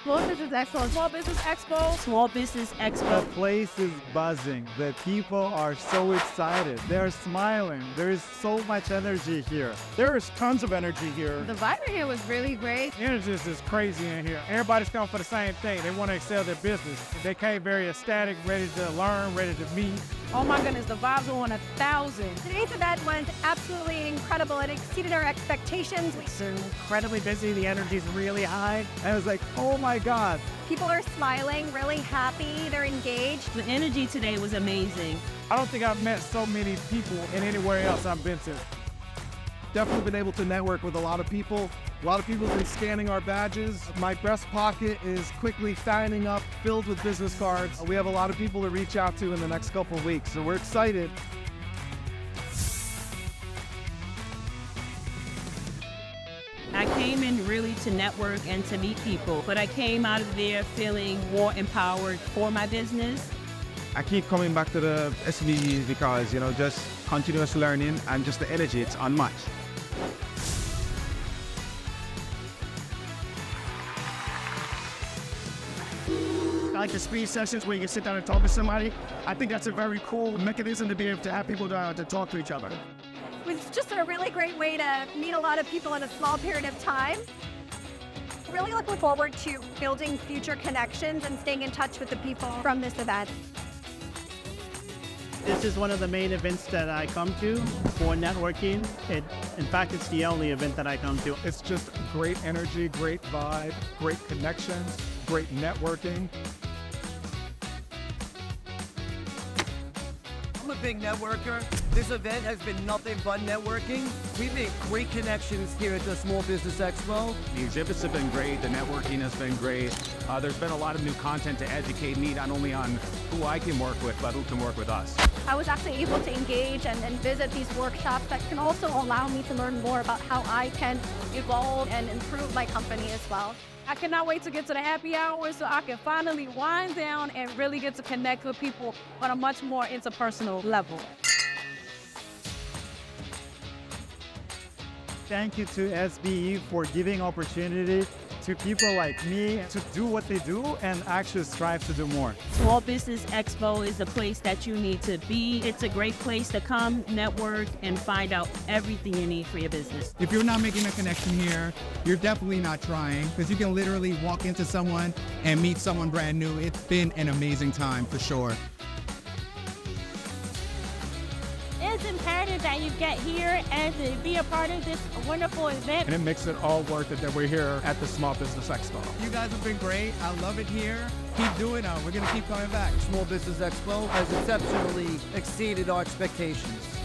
Small Business Expo. Small Business Expo. Small Business Expo. The place is buzzing. The people are so excited. They're smiling. There's so much energy here. There is tons of energy here. The vibe here was really great. The energy is just crazy in here. Everybody's coming for the same thing. They want to excel their business. They came very ecstatic, ready to learn, ready to meet. Oh my goodness, the vibes were on 1,000. Today's event was absolutely incredible. It exceeded our expectations. It's incredibly busy. The energy is really high. And I was like, oh my God. People are smiling, really happy, they're engaged. The energy today was amazing. I don't think I've met so many people in anywhere else I've been to. Definitely been able to network with a lot of people. A lot of people have been scanning our badges. My breast pocket is quickly signing up, filled with business cards. We have a lot of people to reach out to in the next couple of weeks, so we're excited. I came in really to network and to meet people, but I came out of there feeling more empowered for my business. I keep coming back to the SBEs because, just continuous learning and just the energy, it's unmatched. I like the speed sessions where you can sit down and talk to somebody. I think that's a very cool mechanism to be able to have people to talk to each other. It was just a really great way to meet a lot of people in a small period of time. Really looking forward to building future connections and staying in touch with the people from this event. This is one of the main events that I come to for networking. In fact, it's the only event that I come to. It's just great energy, great vibe, great connections, great networking. I'm a big networker. This event has been nothing but networking. We've made great connections here at the Small Business Expo. The exhibits have been great, the networking has been great. There's been a lot of new content to educate me, not only on who I can work with, but who can work with us. I was actually able to engage and visit these workshops that can also allow me to learn more about how I can evolve and improve my company as well. I cannot wait to get to the happy hour so I can finally wind down and really get to connect with people on a much more interpersonal level. Thank you to SBE for giving opportunity to people like me to do what they do and actually strive to do more. Small Business Expo is the place that you need to be. It's a great place to come, network, and find out everything you need for your business. If you're not making a connection here, you're definitely not trying, because you can literally walk into someone and meet someone brand new. It's been an amazing time for sure. It's imperative that you get here and to be a part of this wonderful event. And it makes it all worth it that we're here at the Small Business Expo. You guys have been great. I love it here. Keep doing it. We're going to keep coming back. Small Business Expo has exceptionally exceeded our expectations.